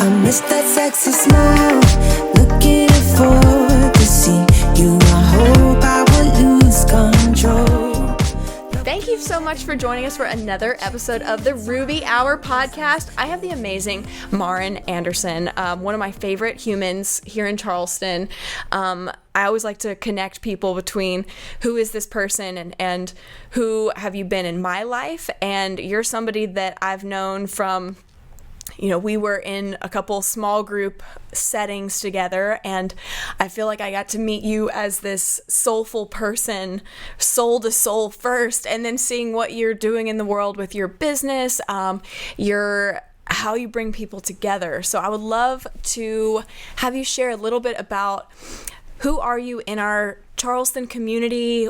I miss that sexy smile, looking forward to see you. I hope I will lose control. Thank you so much for joining us for another episode of the Ruby Hour podcast. I have the amazing Maren Anderson, one of my favorite humans here in Charleston. I always like to connect people between who is this person and who have you been in my life. And you're somebody that I've known from, we were in a couple small group settings together, and I feel like I got to meet you as this soulful person, soul to soul first, and then seeing what you're doing in the world with your business, how you bring people together. So I would love to have you share a little bit about who are you in our Charleston community,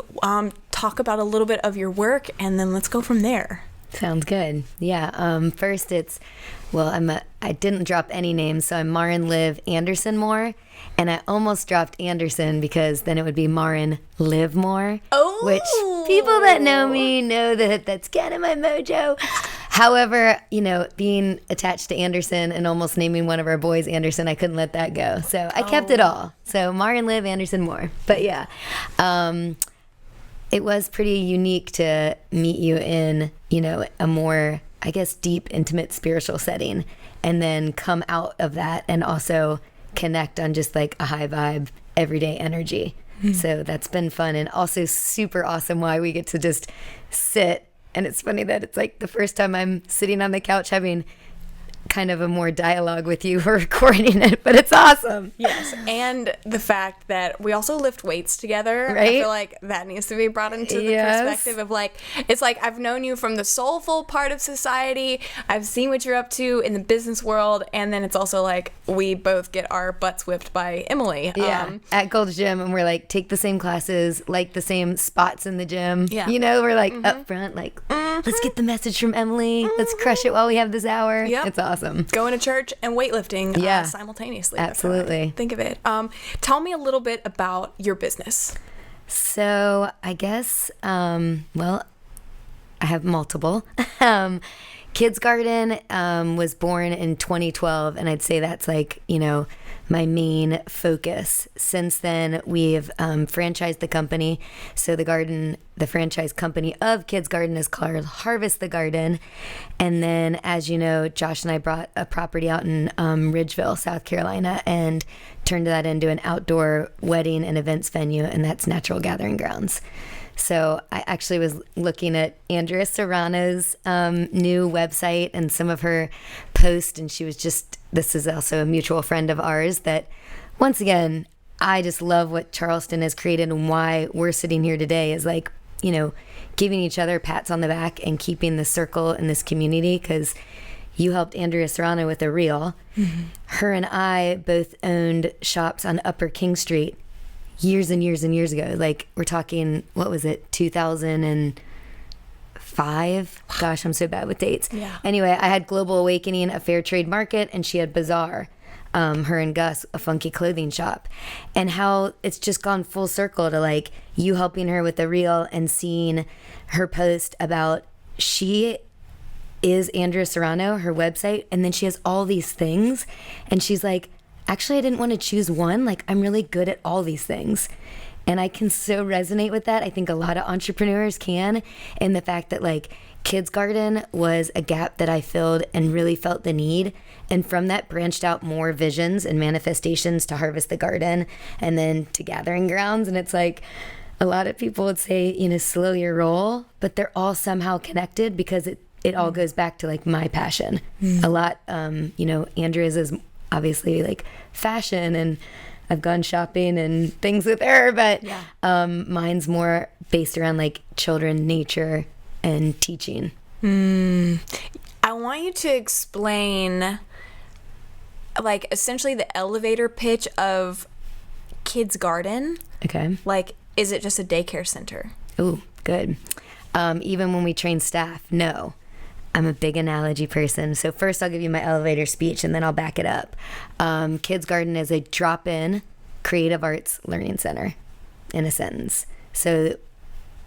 talk about a little bit of your work, and then let's go from there. Sounds good. Yeah. First, I didn't drop any names, so I'm Maren Liv Anderson Moore, and I almost dropped Anderson because then it would be Maren Liv Moore. Oh! Which people that know me know that's kind of my mojo. However, being attached to Anderson and almost naming one of our boys Anderson, I couldn't let that go. So I kept it all. So Maren Liv Anderson Moore. But yeah, it was pretty unique to meet you in, a more, I guess, deep, intimate spiritual setting, and then come out of that and also connect on just like a high vibe, everyday energy. Mm-hmm. So that's been fun, and also super awesome why we get to just sit. And it's funny that it's like the first time I'm sitting on the couch having kind of a more dialogue with you. We're recording it, but it's awesome. Yes, and the fact that we also lift weights together. Right? I feel like that needs to be brought into the perspective of it's like I've known you from the soulful part of society. I've seen what you're up to in the business world, and then it's also like we both get our butts whipped by Emily. Yeah, at Gold's Gym, and we're like take the same classes, like the same spots in the gym. Yeah. We're like up front, like let's get the message from Emily. Let's crush it while we have this hour. Yep. It's awesome. Going to church and weightlifting simultaneously. Absolutely. That's how I think of it. Tell me a little bit about your business. So I guess, I have multiple. Kids Garden was born in 2012, and I'd say that's like, my main focus. Since then, we've franchised the company. So the franchise company of Kids Garden is called Harvest the Garden. And then, as you know, Josh and I brought a property out in Ridgeville, South Carolina, and turned that into an outdoor wedding and events venue, and that's Natural Gathering Grounds. So I actually was looking at Andrea Serrano's new website and some of her posts, and this is also a mutual friend of ours that, once again, I just love what Charleston has created, and why we're sitting here today is like, giving each other pats on the back and keeping the circle in this community, because you helped Andrea Serrano with a reel. Mm-hmm. Her and I both owned shops on Upper King Street years and years and years ago. Like, we're talking, what was it, 2005? Gosh, I'm so bad with dates. Yeah. Anyway, I had Global Awakening, a fair trade market, and she had Bazaar, her and Gus, a funky clothing shop. And how it's just gone full circle to like you helping her with the reel and seeing her post about she is Andrea Serrano, her website, and then she has all these things, and she's like, actually, I didn't want to choose one. Like, I'm really good at all these things. And I can so resonate with that. I think a lot of entrepreneurs can. And the fact that like Kids Garden was a gap that I filled and really felt the need. And from that branched out more visions and manifestations to Harvest the Garden and then to Gathering Grounds. And it's like, a lot of people would say, slow your roll, but they're all somehow connected because it all goes back to like my passion. A lot, Andrea's is obviously like fashion, and I've gone shopping and things with her, but mine's more based around like children, nature, and teaching. I want you to explain like essentially the elevator pitch of Kids Garden. Okay. Like, is it just a daycare center? Ooh, good. Even when we train staff, no. I'm a big analogy person. So first I'll give you my elevator speech and then I'll back it up. Kids Garden is a drop-in creative arts learning center in a sentence. So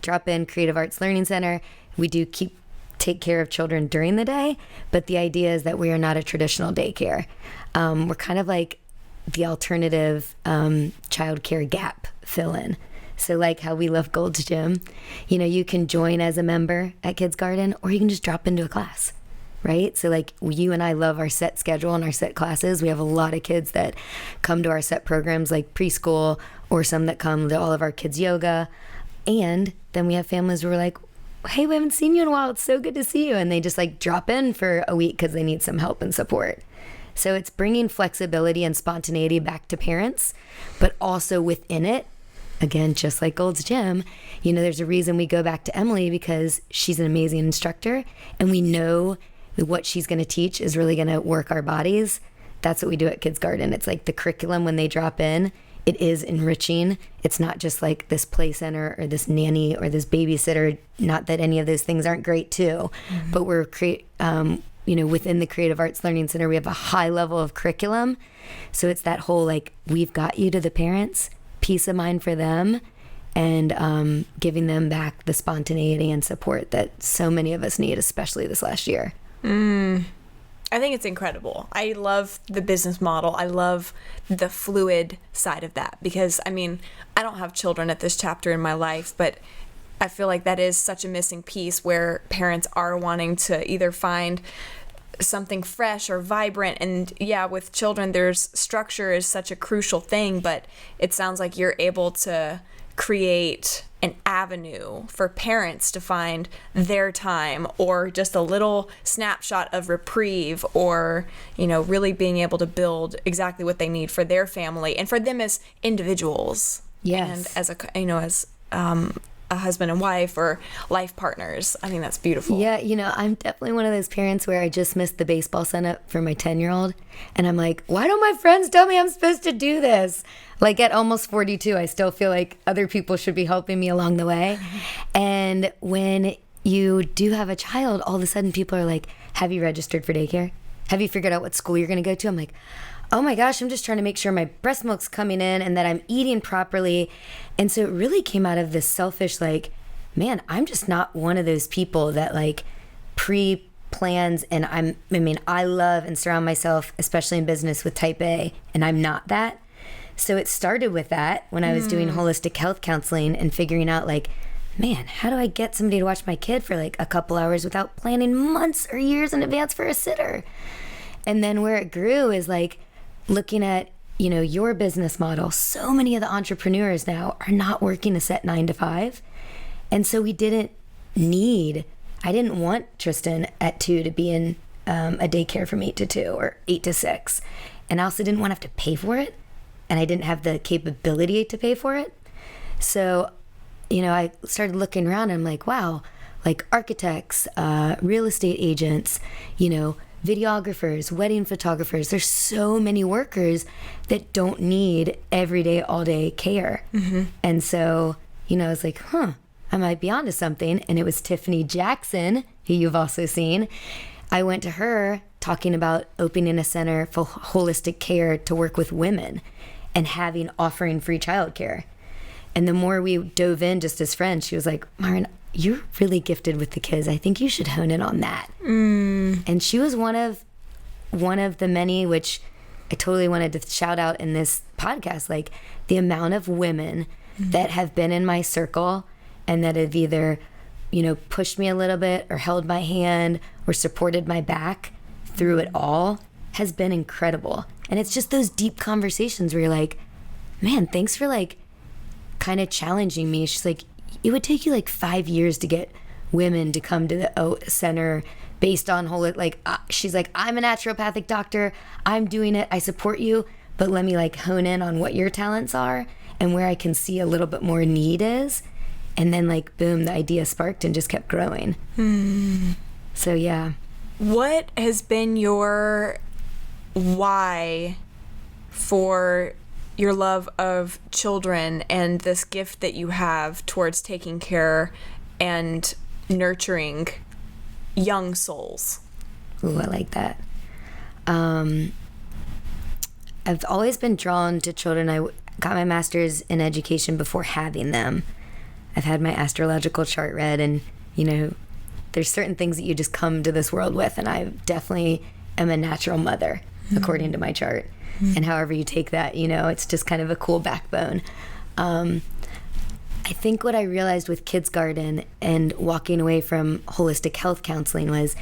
drop-in creative arts learning center. We do keep take care of children during the day, but the idea is that we are not a traditional daycare. We're kind of like the alternative childcare gap fill-in. So like how we love Gold's Gym, you know, you can join as a member at Kids Garden, or you can just drop into a class, right? So like you and I love our set schedule and our set classes. We have a lot of kids that come to our set programs like preschool, or some that come to all of our kids yoga. And then we have families where we're like, hey, we haven't seen you in a while. It's so good to see you. And they just like drop in for a week because they need some help and support. So it's bringing flexibility and spontaneity back to parents, but also within it, again, just like Gold's Gym, you know, there's a reason we go back to Emily, because she's an amazing instructor and we know that what she's going to teach is really going to work our bodies. That's what we do at Kids Garden. It's like the curriculum when they drop in, it is enriching. It's not just like this play center or this nanny or this babysitter. Not that any of those things aren't great too, but we're you know, within the Creative Arts Learning Center, we have a high level of curriculum. So it's that whole like, we've got you to the parents, peace of mind for them, and giving them back the spontaneity and support that so many of us need, especially this last year. I think it's incredible. I love the business model. I love the fluid side of that, because I mean, I don't have children at this chapter in my life, but I feel like that is such a missing piece, where parents are wanting to either find something fresh or vibrant. And yeah, with children, there's structure is such a crucial thing, but it sounds like you're able to create an avenue for parents to find their time, or just a little snapshot of reprieve, or, you know, really being able to build exactly what they need for their family and for them as individuals. Yes. And as a, you know, as a husband and wife or life partners. I think that's beautiful. Yeah, you know, I'm definitely one of those parents where I just missed the baseball setup for my 10-year-old. And I'm like, why don't my friends tell me I'm supposed to do this? Like at almost 42, I still feel like other people should be helping me along the way. And when you do have a child, all of a sudden people are like, have you registered for daycare? Have you figured out what school you're going to go to? I'm like, oh my gosh, I'm just trying to make sure my breast milk's coming in and that I'm eating properly. And so it really came out of this selfish, like, man, I'm just not one of those people that like pre-plans. And I love and surround myself, especially in business, with type A, and I'm not that. So it started with that when I was doing holistic health counseling and figuring out like, man, how do I get somebody to watch my kid for like a couple hours without planning months or years in advance for a sitter? And then where it grew is like, looking at, you know, your business model. So many of the entrepreneurs now are not working a set 9 to 5. And so I didn't want Tristan at 2 to be in a daycare from 8 to 2 or 8 to 6. And I also didn't want to have to pay for it. And I didn't have the capability to pay for it. So, you know, I started looking around and I'm like, wow, like architects, real estate agents, you know, videographers, wedding photographers. There's so many workers that don't need everyday, all day care. And so, you know, I was like, I might be onto something. And it was Tiffany Jackson, who you've also seen. I went to her talking about opening a center for holistic care to work with women and offering free childcare. And the more we dove in just as friends, she was like, Maren, you're really gifted with the kids. I think you should hone in on that. And she was one of the many, which I totally wanted to shout out in this podcast, like the amount of women that have been in my circle and that have either, you know, pushed me a little bit or held my hand or supported my back through it all has been incredible. And it's just those deep conversations where you're like, man, thanks for like kind of challenging me. She's like, it would take you like 5 years to get women to come to the center based on she's like, I'm a naturopathic doctor. I'm doing it. I support you. But let me like hone in on what your talents are and where I can see a little bit more need is. And then like, boom, the idea sparked and just kept growing. So yeah. What has been your why for your love of children and this gift that you have towards taking care and nurturing young souls? Ooh, I like that. I've always been drawn to children. I got my master's in education before having them. I've had my astrological chart read and, you know, there's certain things that you just come to this world with, and I definitely am a natural mother, according to my chart. And however you take that, it's just kind of a cool backbone. I think what I realized with Kids Garden and walking away from holistic health counseling was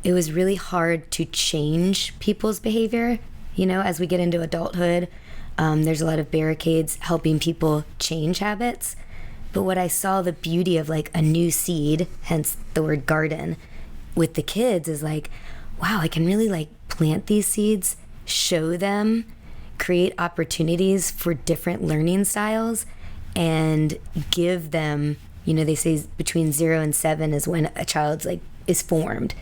it was really hard to change people's behavior. As we get into adulthood, there's a lot of barricades helping people change habits. But what I saw the beauty of like a new seed, hence the word garden, with the kids is like, wow, I can really like plant these seeds, show them, create opportunities for different learning styles, and give them, they say between 0 and 7 is when a child's like is formed.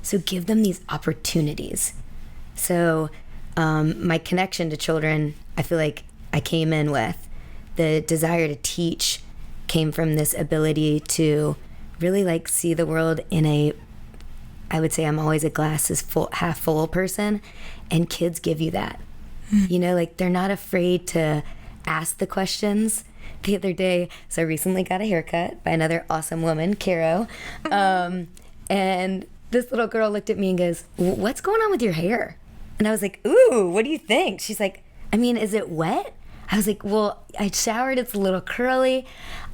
So give them these opportunities. So my connection to children, I feel like I came in with the desire to teach came from this ability to really like see the world in I would say I'm always a glass is full, half full person, and kids give you that. Like they're not afraid to ask the questions. The other day, so I recently got a haircut by another awesome woman, Caro, and this little girl looked at me and goes, "What's going on with your hair?" And I was like, "Ooh, what do you think?" She's like, "Is it wet?" I was like, "Well, I showered, it's a little curly."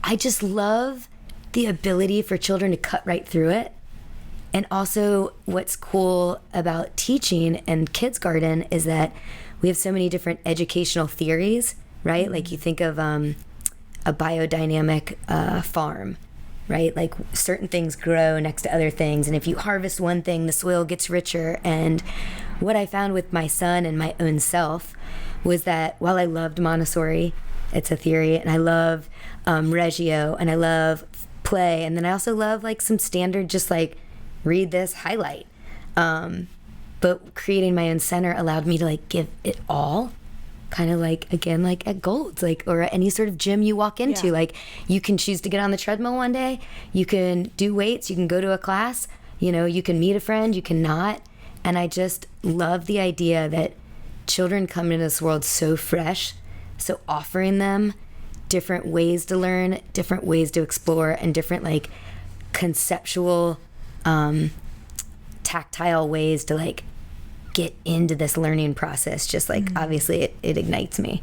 I just love the ability for children to cut right through it. And also what's cool about teaching and Kids Garden is that we have so many different educational theories, right? Like you think of a biodynamic farm, right? Like certain things grow next to other things. And if you harvest one thing, the soil gets richer. And what I found with my son and my own self was that while I loved Montessori, it's a theory, and I love Reggio, and I love play, and then I also love like some standard, just like read this, highlight. But creating my own center allowed me to like give it all, kind of like, again, like at Gold's, like, or at any sort of gym you walk into. Yeah. Like you can choose to get on the treadmill one day, you can do weights, you can go to a class, you can meet a friend, you can not. And I just love the idea that children come into this world so fresh, so offering them different ways to learn, different ways to explore, and different like conceptual, tactile ways to like get into this learning process. Just like obviously it ignites me.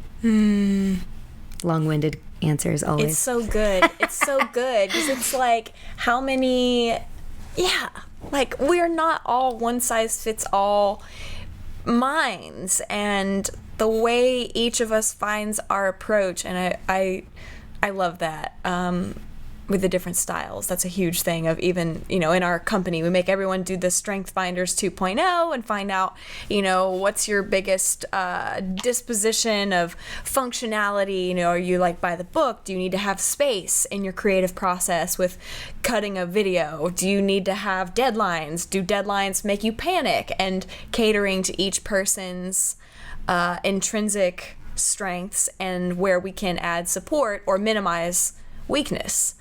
Long-winded answers always. It's so good. It's so good because it's like how many, like we're not all one size fits all minds, and the way each of us finds our approach, and I love that with the different styles. That's a huge thing of even, in our company, we make everyone do the Strength Finders 2.0 and find out, what's your biggest disposition of functionality. Are you like by the book? Do you need to have space in your creative process with cutting a video? Do you need to have deadlines? Do deadlines make you panic? And catering to each person's intrinsic strengths and where we can add support or minimize weakness.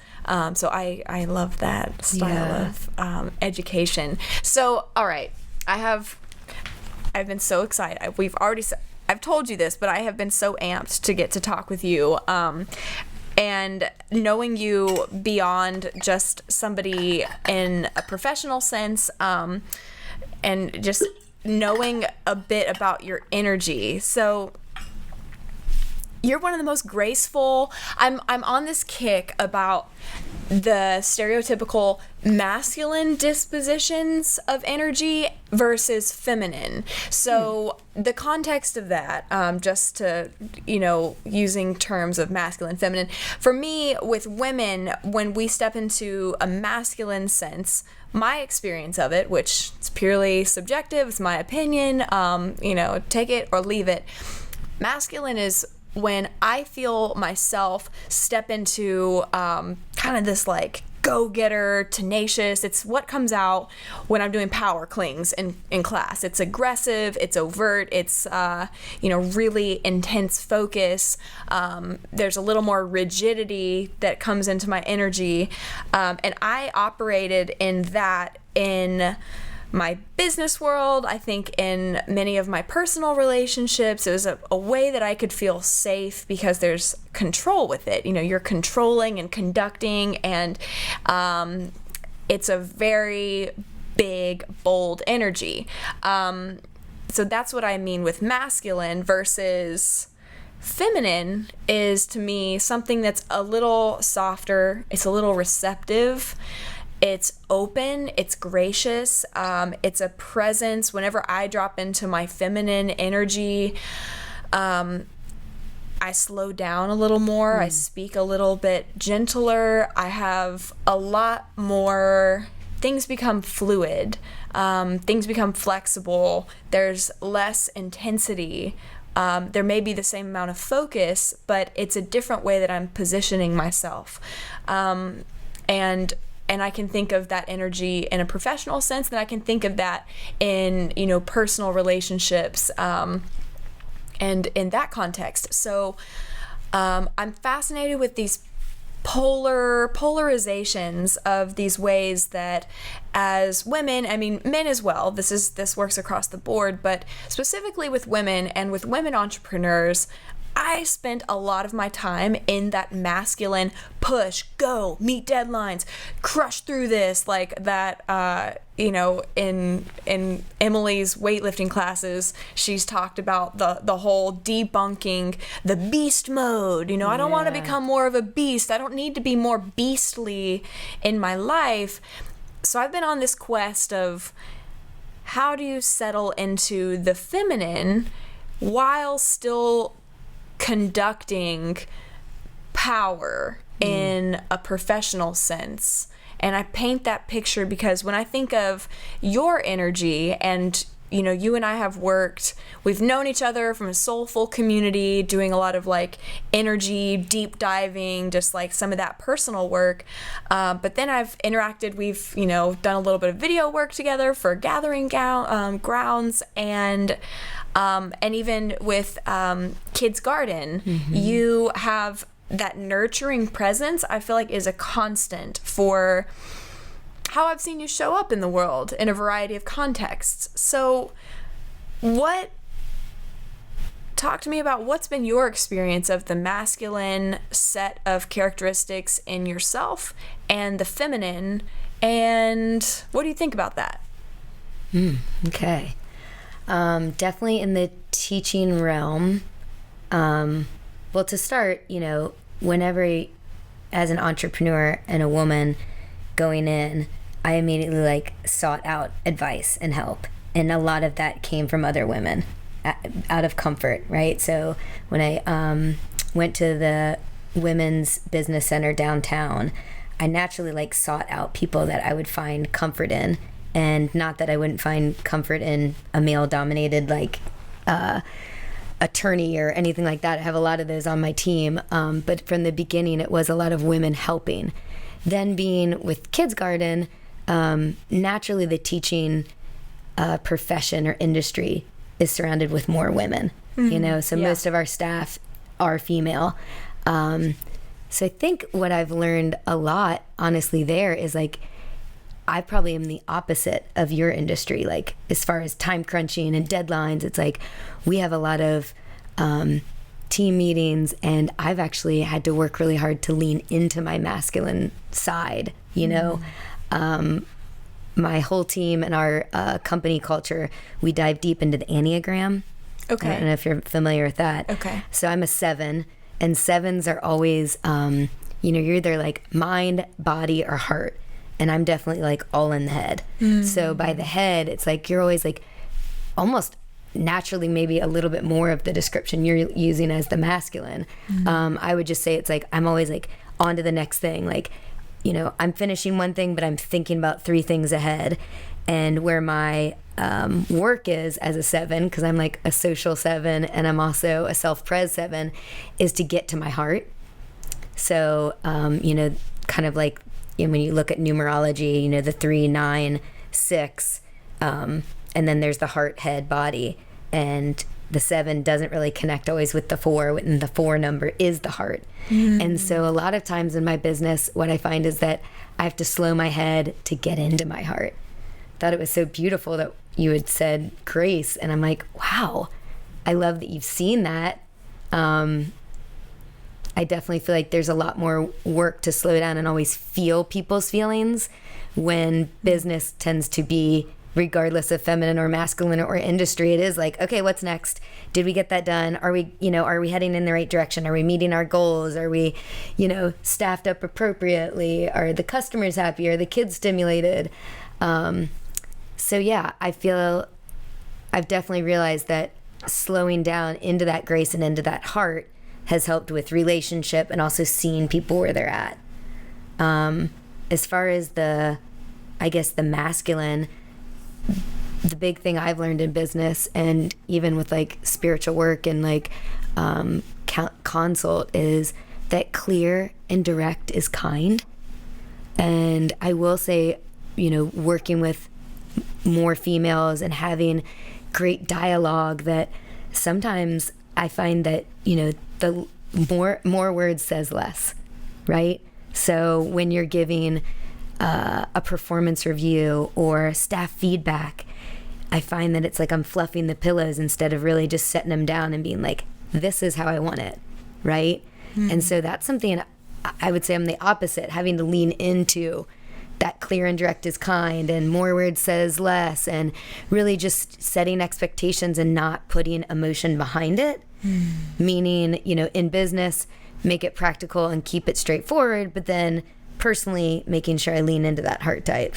So I love that style of education. So, all right, I've been so excited. I've told you this, but I have been so amped to get to talk with you. And knowing you beyond just somebody in a professional sense, and just knowing a bit about your energy. So you're one of the most graceful. I'm on this kick about the stereotypical masculine dispositions of energy versus feminine. So the context of that, just to, using terms of masculine, feminine, for me with women, when we step into a masculine sense, my experience of it, which is purely subjective, it's my opinion, take it or leave it. Masculine is when I feel myself step into kind of this like go-getter, tenacious. It's what comes out when I'm doing power clings in class. It's aggressive, it's overt, it's really intense focus. There's a little more rigidity that comes into my energy, and I operated in that in my business world. I think in many of my personal relationships, it was a way that I could feel safe because there's control with it. You're controlling and conducting, and it's a very big, bold energy. So that's what I mean with masculine versus feminine is, to me, something that's a little softer. It's a little receptive. It's open. It's gracious. It's a presence. Whenever I drop into my feminine energy, I slow down a little more. I speak a little bit gentler. I have a lot more, things become fluid. Things become flexible. There's less intensity. There may be the same amount of focus, but it's a different way that I'm positioning myself. And I can think of that energy in a professional sense, and I can think of that in, personal relationships, and in that context. So I'm fascinated with these polarizations of these ways that as women, I mean men as well, this works across the board, but specifically with women and with women entrepreneurs, I spent a lot of my time in that masculine push, go, meet deadlines, crush through this, like that, in Emily's weightlifting classes, she's talked about the whole debunking the beast mode. I don't want to become more of a beast. I don't need to be more beastly in my life. So I've been on this quest of how do you settle into the feminine while still conducting power in a professional sense. And I paint that picture because when I think of your energy, and you and I have worked, we've known each other from a soulful community, doing a lot of like energy deep diving, just like some of that personal work, but then I've interacted, we've done a little bit of video work together for gathering grounds, and even with Kids Garden, you have that nurturing presence, I feel like is a constant for how I've seen you show up in the world in a variety of contexts. So talk to me about what's been your experience of the masculine set of characteristics in yourself and the feminine, and what do you think about that? Okay. Definitely in the teaching realm. Well, to start, whenever as an entrepreneur and a woman going in, I immediately sought out advice and help. And a lot of that came from other women out of comfort, right? So when I went to the women's business center downtown, I naturally sought out people that I would find comfort in. And not that I wouldn't find comfort in a male-dominated attorney or anything like that. I have a lot of those on my team. But from the beginning, it was a lot of women helping. Then being with Kids Garden, naturally the teaching profession or industry is surrounded with more women. So most of our staff are female. So I think what I've learned a lot, honestly, there is I probably am the opposite of your industry. As far as time crunching and deadlines, it's we have a lot of team meetings, and I've actually had to work really hard to lean into my masculine side. My whole team and our company culture, we dive deep into the enneagram. Okay. I don't know if you're familiar with that. Okay. So I'm a 7, and 7s are always, you're either mind, body, or heart. And I'm definitely all in the head. So by the head, it's you're always almost naturally maybe a little bit more of the description you're using as the masculine. I would just say it's I'm always on to the next thing. I'm finishing one thing, but I'm thinking about 3 things ahead. And where my work is as a 7, because I'm a social 7 and I'm also a self-pres 7, is to get to my heart. So, kind of when you look at numerology, the 3, 9, 6, and then there's the heart, head, body, and the 7 doesn't really connect always with the 4, and the 4 number is the heart. And so a lot of times in my business, what I find is that I have to slow my head to get into my heart. Thought it was so beautiful that you had said grace, and I'm wow, I love that you've seen that. I definitely feel there's a lot more work to slow down and always feel people's feelings when business tends to be, regardless of feminine or masculine or industry, it is like, okay, what's next? Did we get that done? Are we heading in the right direction? Are we meeting our goals? Are we, staffed up appropriately? Are the customers happy? Are the kids stimulated? So yeah, I feel I've definitely realized that slowing down into that grace and into that heart has helped with relationship and also seeing people where they're at. As far as the masculine, the big thing I've learned in business and even with like spiritual work and like consult is that clear and direct is kind. And I will say, working with more females and having great dialogue, that sometimes I find that, the more words says less, right? So when you're giving a performance review or staff feedback, I find that it's like I'm fluffing the pillows instead of really just setting them down and being like, this is how I want it, right? Mm-hmm. And so that's something I would say I'm the opposite, having to lean into that clear and direct is kind and more words says less, and really just setting expectations and not putting emotion behind it. Meaning, in business, make it practical and keep it straightforward, but then personally making sure I lean into that heart type.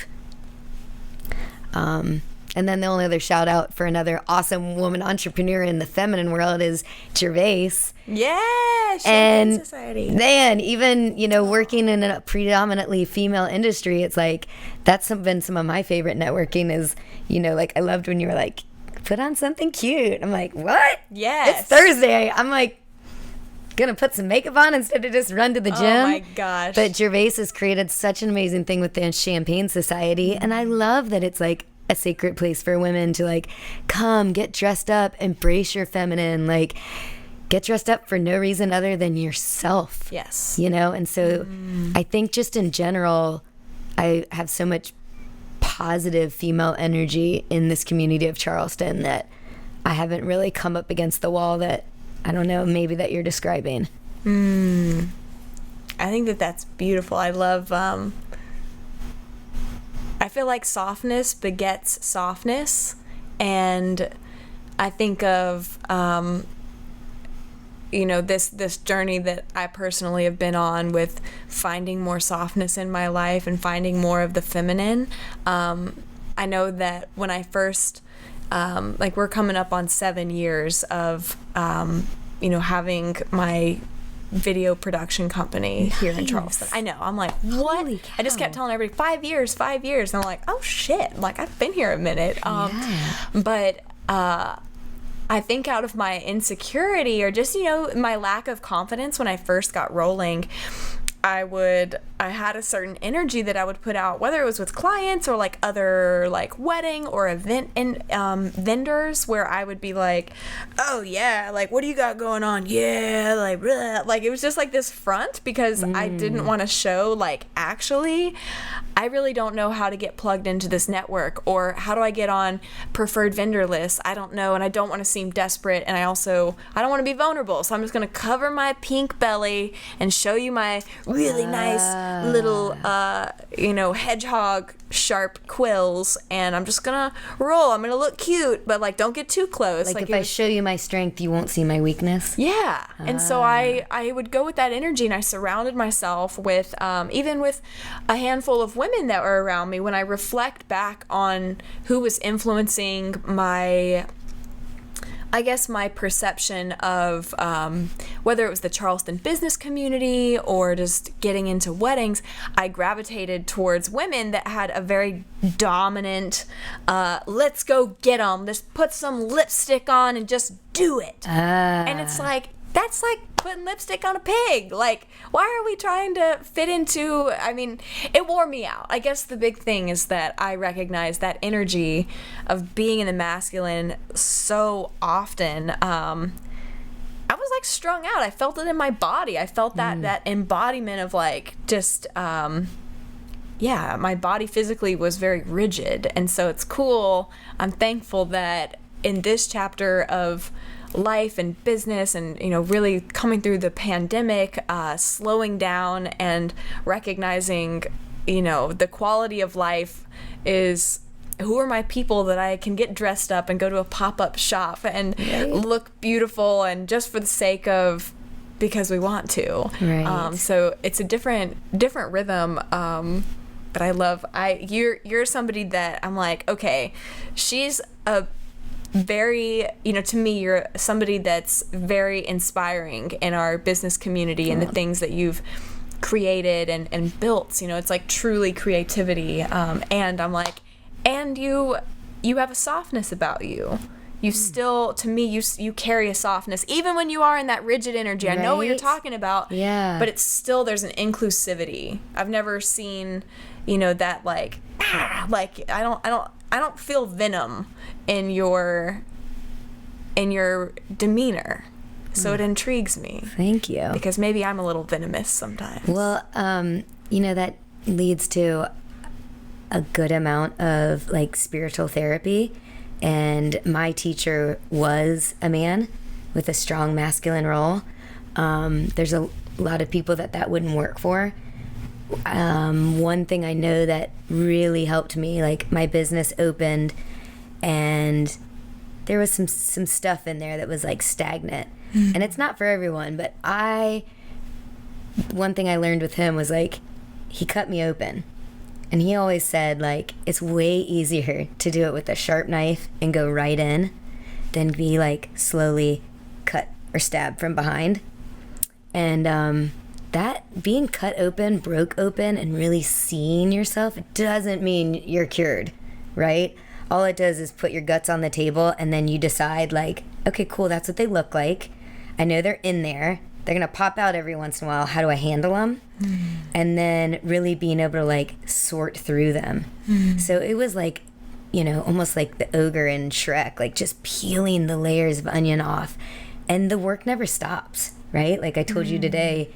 And then the only other shout out for another awesome woman entrepreneur in the feminine world is Gervais. Yeah, and Society. Man, even, working in a predominantly female industry, it's like, that's been some of my favorite networking is, like I loved when you were like, put on something cute. I'm like, what? Yes. It's Thursday. I'm like, gonna put some makeup on instead of just run to the gym. Oh my gosh. But Gervais has created such an amazing thing with the Champagne Society. And I love that it's like a sacred place for women to like come get dressed up, embrace your feminine, like get dressed up for no reason other than yourself. Yes. And so I think just in general, I have so much positive female energy in this community of Charleston that I haven't really come up against the wall that, I don't know, maybe that you're describing. I think that's beautiful. I love, I feel like softness begets softness. And I think of, this journey that I personally have been on with finding more softness in my life and finding more of the feminine. I know that when I first, we're coming up on 7 years of, having my video production company here in Charleston. I know. I'm like, what? I just kept telling everybody 5 years. And I'm like, oh shit. Like, I've been here a minute. But I think out of my insecurity or just, my lack of confidence when I first got rolling, I had a certain energy that I would put out, whether it was with clients or like other like wedding or event and vendors, where I would be like, oh yeah, like what do you got going on? Yeah, like blah. Like it was just like this front because I didn't want to show like actually I really don't know how to get plugged into this network, or how do I get on preferred vendor lists? I don't know, and I don't want to seem desperate, and I don't want to be vulnerable, so I'm just going to cover my pink belly and show you my really nice little hedgehog sharp quills, and I'm just gonna roll. I'm gonna look cute, but like don't get too close. Like if I show you my strength, you won't see my weakness. Yeah. And so I would go with that energy, and I surrounded myself with even with a handful of women that were around me. When I reflect back on who was influencing my perception of whether it was the Charleston business community or just getting into weddings, I gravitated towards women that had a very dominant, let's go get them, just put some lipstick on and just do it. And it's like, that's like putting lipstick on a pig. Like, why are we trying to fit into, it wore me out. I guess the big thing is that I recognize that energy of being in the masculine so often. I was like strung out. I felt it in my body. I felt that embodiment of like just, my body physically was very rigid. And so it's cool. I'm thankful that in this chapter of life and business and really coming through the pandemic, slowing down and recognizing the quality of life is, who are my people that I can get dressed up and go to a pop-up shop and look beautiful, and just for the sake of, because we want to. Right. So it's a different rhythm. But I love, you're somebody that I'm like, okay, she's a very, to me, you're somebody that's very inspiring in our business community and the things that you've created and built. It's like truly creativity. And I'm like, and you have a softness about you. You still, to me, you carry a softness, even when you are in that rigid energy. I know what you're talking about. Yeah. But it's still, there's an inclusivity. I've never seen, that like I don't feel venom in your demeanor. So it intrigues me. Thank you. Because maybe I'm a little venomous sometimes. Well, that leads to a good amount of like spiritual therapy. And my teacher was a man with a strong masculine role. There's a lot of people that wouldn't work for. One thing I know that really helped me, like my business opened and there was some stuff in there that was like stagnant. And it's not for everyone, but one thing I learned with him was like, he cut me open. And he always said, like, it's way easier to do it with a sharp knife and go right in than be, like, slowly cut or stabbed from behind. And that being cut open, broke open, and really seeing yourself, it doesn't mean you're cured, right? All it does is put your guts on the table, and then you decide, like, okay, cool, that's what they look like. I know they're in there. They're going to pop out every once in a while. How do I handle them? And then really being able to like sort through them. So it was like, almost like the ogre in Shrek, like just peeling the layers of onion off. And the work never stops, right? Like I told you today,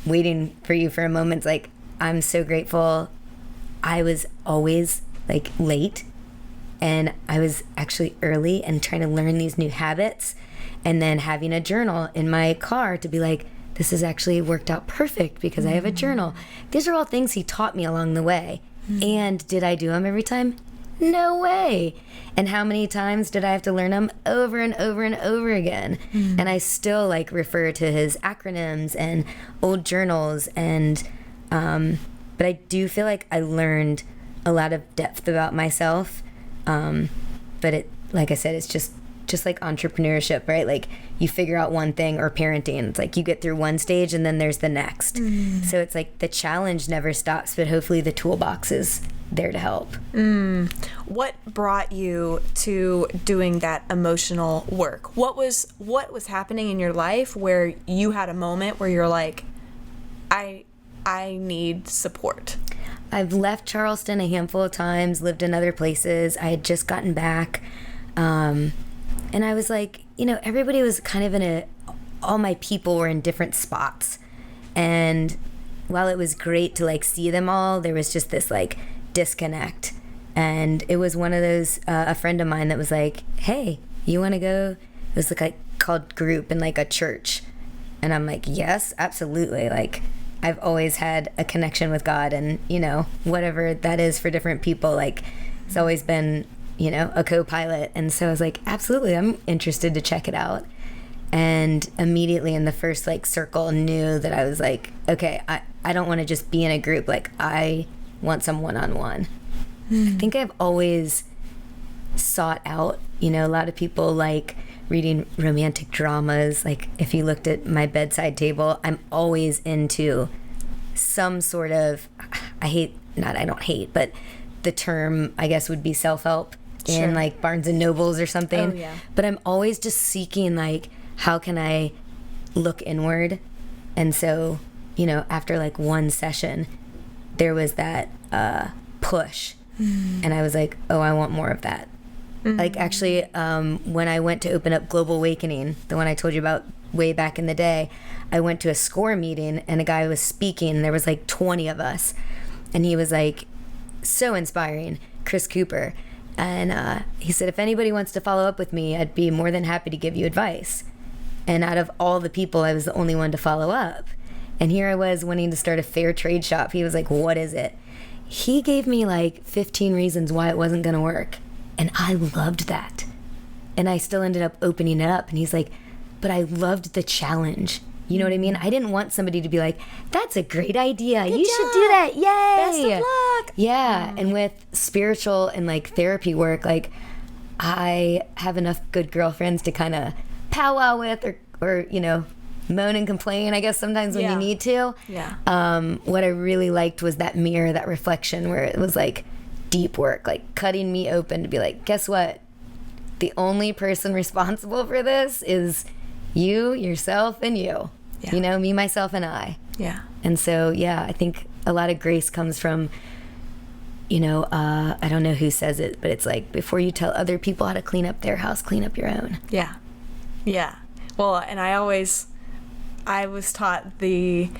waiting for you for a moment, like I'm so grateful. I was always like late, and I was actually early and trying to learn these new habits. And then having a journal in my car to be like, this has actually worked out perfect because I have a journal. These are all things he taught me along the way. And did I do them every time? No way. And how many times did I have to learn them? Over and over and over again. And I still like refer to his acronyms and old journals. And but I do feel like I learned a lot of depth about myself. But it, like I said, it's just like entrepreneurship, right? Like you figure out one thing, or parenting. It's like you get through one stage and then there's the next. So it's like the challenge never stops, but hopefully the toolbox is there to help. What brought you to doing that emotional work? What was happening in your life where you had a moment where you're like, I need support? I've left Charleston a handful of times, lived in other places. I had just gotten back. And I was like, everybody was kind of all my people were in different spots. And while it was great to like see them all, there was just this like disconnect. And it was one of those, a friend of mine that was like, hey, you want to go? It was like called group in like a church. And I'm like, yes, absolutely. Like I've always had a connection with God, and, whatever that is for different people, like it's always been, a co-pilot. And so I was like, absolutely, I'm interested to check it out. And immediately in the first like circle knew that I was like, okay, I don't want to just be in a group. Like I want some one-on-one. I think I've always sought out, a lot of people like reading romantic dramas. Like if you looked at my bedside table, I'm always into some sort of, I don't hate, but the term I guess would be self-help in like Barnes and Nobles or something. Oh, yeah. But I'm always just seeking like, how can I look inward? And so, after like one session, there was that push. And I was like, oh, I want more of that. Like actually, when I went to open up Global Awakening, the one I told you about way back in the day, I went to a SCORE meeting and a guy was speaking, and there was like 20 of us. And he was like, so inspiring, Chris Cooper. And he said, if anybody wants to follow up with me, I'd be more than happy to give you advice. And out of all the people, I was the only one to follow up. And here I was wanting to start a fair trade shop. He was like, what is it? He gave me like 15 reasons why it wasn't going to work. And I loved that. And I still ended up opening it up. And he's like, but I loved the challenge. You know what I mean? I didn't want somebody to be like, that's a great idea. You should do that. Yay. Best of luck. Yeah. And with spiritual and like therapy work, like I have enough good girlfriends to kind of powwow with or, you know, moan and complain, I guess, sometimes when you need to. Yeah. What I really liked was that mirror, that reflection where it was like deep work, like cutting me open to be like, guess what? The only person responsible for this is you, yourself, and you. Yeah. You know, me, myself, and I. Yeah. And so, yeah, I think a lot of grace comes from, you know, I don't know who says it, but it's like, before you tell other people how to clean up their house, clean up your own. Yeah. Yeah. Well, and I was taught every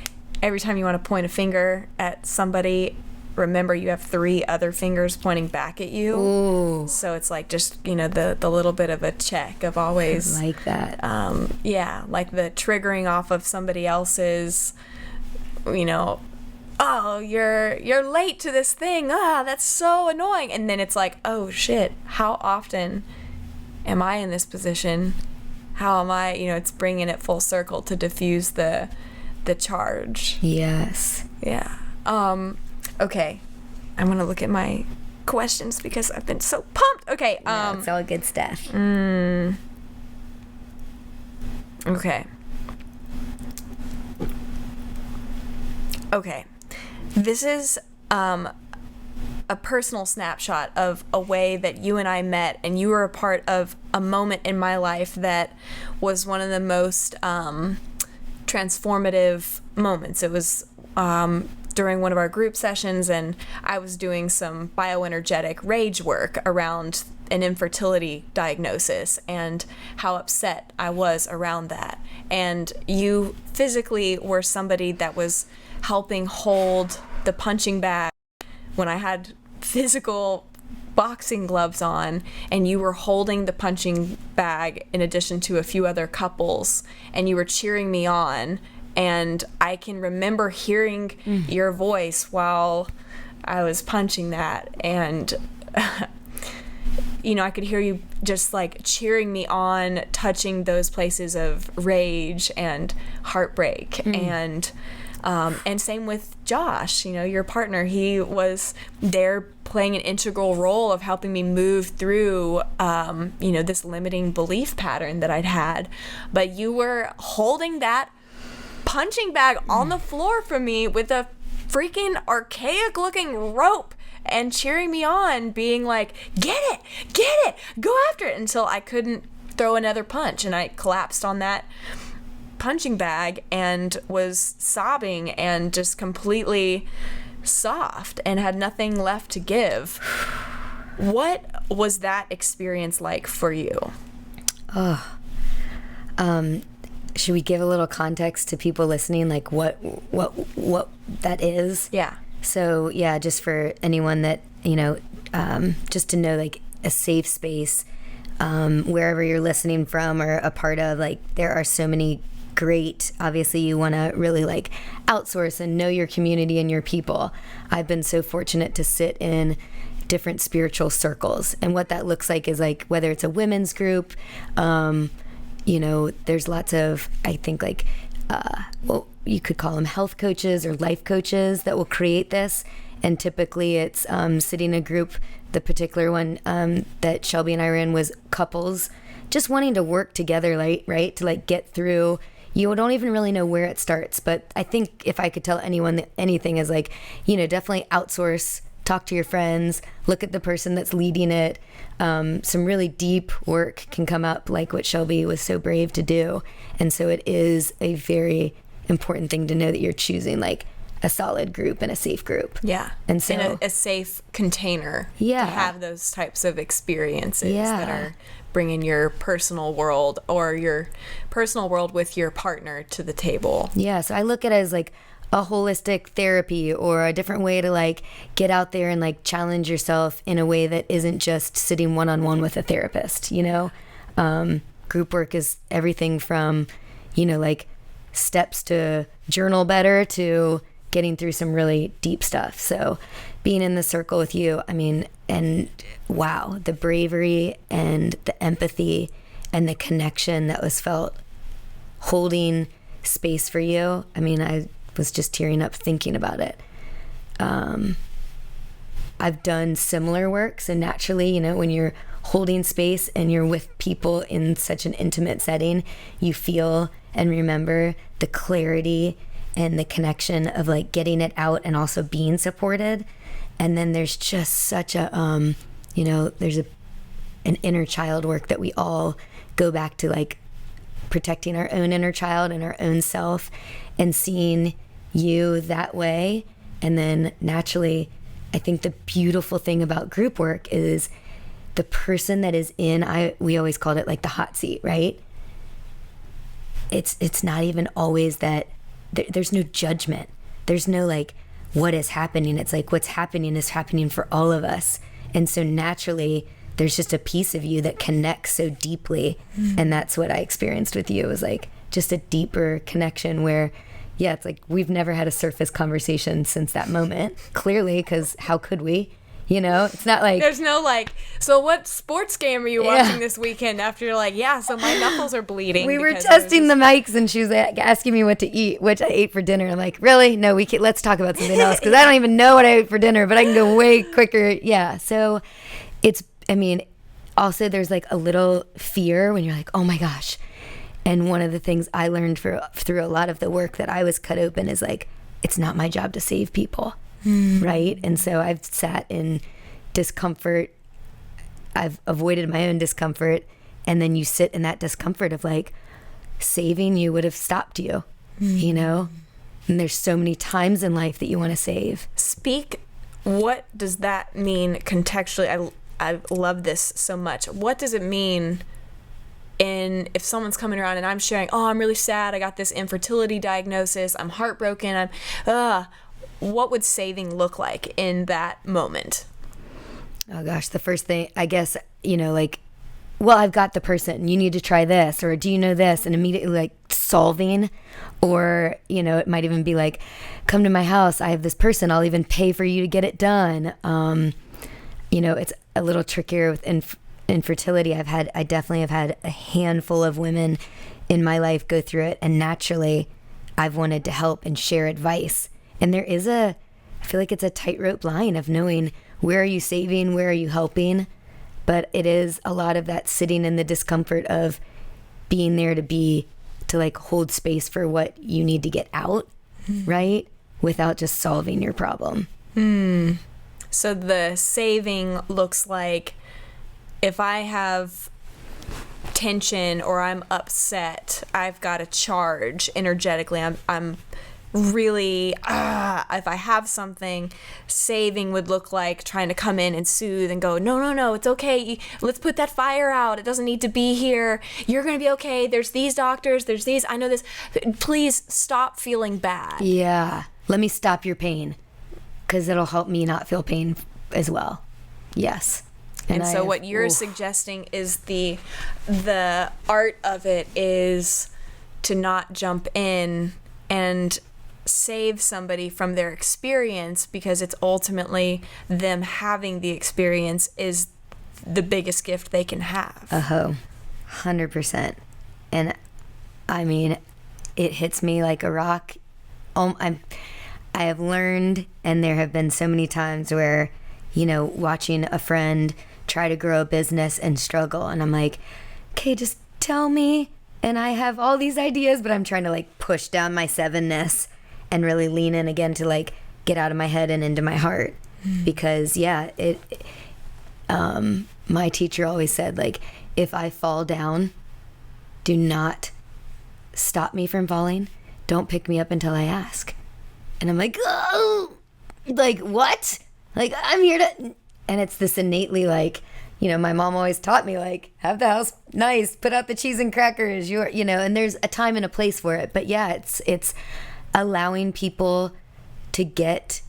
time you want to point a finger at somebody, remember you have 3 other fingers pointing back at you. Ooh. So it's like just, you know, the little bit of a check of always. I like that. Yeah, like the triggering off of somebody else's, you know, oh, you're late to this thing. That's so annoying. And then it's like, oh shit, how often am I in this position? How am I, you know, it's bringing it full circle to diffuse the charge. Yes. Yeah. Okay. I'm going to look at my questions because I've been so pumped. Okay. Yeah, it's all good stuff. Okay. Okay. This is a personal snapshot of a way that you and I met, and you were a part of a moment in my life that was one of the most transformative moments. It was during one of our group sessions, and I was doing some bioenergetic rage work around an infertility diagnosis and how upset I was around that. And you physically were somebody that was helping hold the punching bag when I had physical boxing gloves on, and you were holding the punching bag in addition to a few other couples, and you were cheering me on. And I can remember hearing your voice while I was punching that. And, you know, I could hear you just like cheering me on, touching those places of rage and heartbreak. And same with Josh, you know, your partner. He was there playing an integral role of helping me move through, you know, this limiting belief pattern that I'd had. But you were holding that punching bag on the floor for me with a freaking archaic looking rope and cheering me on, being like, get it, go after it, until I couldn't throw another punch, and I collapsed on that punching bag and was sobbing and just completely soft and had nothing left to give. What was that experience like for you? Should we give a little context to people listening, like what that is? Yeah. So yeah, just for anyone that, you know, just to know, like, a safe space, wherever you're listening from or a part of, like, there are so many great, obviously you want to really like outsource and know your community and your people. I've been so fortunate to sit in different spiritual circles, and what that looks like is like, whether it's a women's group, you know, there's lots of, I think, like, well, you could call them health coaches or life coaches that will create this. And typically it's sitting in a group. The particular one that Shelby and I were in was couples just wanting to work together, like, right, to like get through. You don't even really know where it starts. But I think if I could tell anyone that anything is like, you know, definitely outsource, talk to your friends, look at the person that's leading it. Some really deep work can come up, like what Shelby was so brave to do. And so it is a very important thing to know that you're choosing like a solid group and a safe group. Yeah. And so in a safe container to have those types of experiences that are bringing your personal world or your personal world with your partner to the table. Yeah. So I look at it as like a holistic therapy, or a different way to like get out there and like challenge yourself in a way that isn't just sitting one-on-one with a therapist, you know? Group work is everything from, you know, like steps to journal better to getting through some really deep stuff. So being in the circle with you, I mean, and wow, the bravery and the empathy and the connection that was felt holding space for you. I mean, I was just tearing up thinking about it. I've done similar work. So naturally, you know, when you're holding space and you're with people in such an intimate setting, you feel and remember the clarity and the connection of like getting it out and also being supported. And then there's just such a, you know, there's an inner child work that we all go back to, like protecting our own inner child and our own self and seeing you that way. And then naturally, I think the beautiful thing about group work is the person that is in, we always called it like the hot seat, right? It's not even always that, there's no judgment. There's no like, what is happening? It's like, what's happening is happening for all of us. And so naturally, there's just a piece of you that connects so deeply. And that's what I experienced with you, was like just a deeper connection where, yeah, it's like we've never had a surface conversation since that moment, clearly, because how could we? You know, it's not like... There's no like, so what sports game are you watching this weekend? After you're like, yeah, so my knuckles are bleeding. We were testing the mics and she was asking me what to eat, which I ate for dinner. I'm like, really? No, let's talk about something else, because I don't even know what I ate for dinner, but I can go way quicker. Yeah, so it's, I mean, also there's like a little fear when you're like, oh my gosh. And one of the things I learned through a lot of the work that I was cut open is like, it's not my job to save people. Right? And so I've sat in discomfort. I've avoided my own discomfort. And then you sit in that discomfort of like, saving you would have stopped you, you know? And there's so many times in life that you want to save. What does that mean contextually? I love this so much. What does it mean if someone's coming around and I'm sharing, oh, I'm really sad, I got this infertility diagnosis, I'm heartbroken, what would saving look like in that moment? Oh gosh, the first thing, I guess, you know, like, well, I've got the person, you need to try this, or do you know this? And immediately like solving, or, you know, it might even be like, come to my house, I have this person, I'll even pay for you to get it done. You know, it's a little trickier with infertility. I definitely have had a handful of women in my life go through it, and naturally I've wanted to help and share advice. And there is I feel like it's a tightrope line of knowing, where are you saving, where are you helping? But it is a lot of that sitting in the discomfort of being there to like hold space for what you need to get out, right? Without just solving your problem. So the saving looks like, if I have tension or I'm upset, I've got to charge energetically. I'm really, if I have something, saving would look like trying to come in and soothe and go, no, it's okay. Let's put that fire out. It doesn't need to be here. You're going to be okay. There's these doctors. There's these. I know this. Please stop feeling bad. Yeah. Let me stop your pain, because it'll help me not feel pain as well. Yes. And so what you're suggesting is the art of it is to not jump in and save somebody from their experience, because it's ultimately them having the experience is the biggest gift they can have. 100%. And I mean, it hits me like a rock. I have learned, and there have been so many times where, you know, watching a friend try to grow a business and struggle, and I'm like, okay, just tell me, and I have all these ideas, but I'm trying to like push down my 7-ness and really lean in again to like get out of my head and into my heart. Because my teacher always said, like, if I fall down, do not stop me from falling. Don't pick me up until I ask. And I'm like, oh, like, what? Like, I'm here to, and it's this innately like, you know, my mom always taught me, like, have the house nice, put out the cheese and crackers, you know, and there's a time and a place for it. But yeah, it's allowing people to get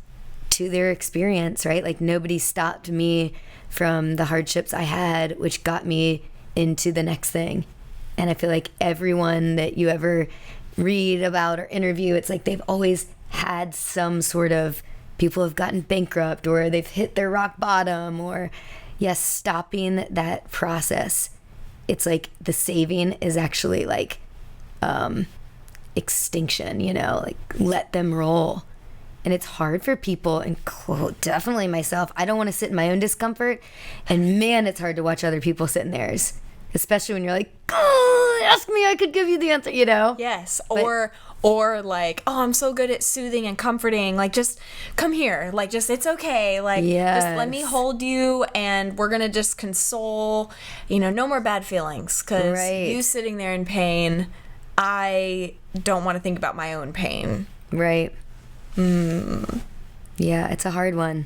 to their experience, right? Like, nobody stopped me from the hardships I had, which got me into the next thing. And I feel like everyone that you ever read about or interview, it's like they've always had some sort of, people have gotten bankrupt or they've hit their rock bottom, or yes, stopping that process. It's like the saving is actually like extinction, you know, like let them roll. And it's hard for people, and definitely myself. I don't want to sit in my own discomfort, and man, it's hard to watch other people sit in theirs, especially when you're like, oh, ask me, I could give you the answer, you know? Yes. Or like, oh, I'm so good at soothing and comforting. Like, just come here. Like, just, it's okay. Like, just let me hold you, and we're going to just console, you know, no more bad feelings. Because you sitting there in pain, I don't want to think about my own pain. Right. Yeah, it's a hard one.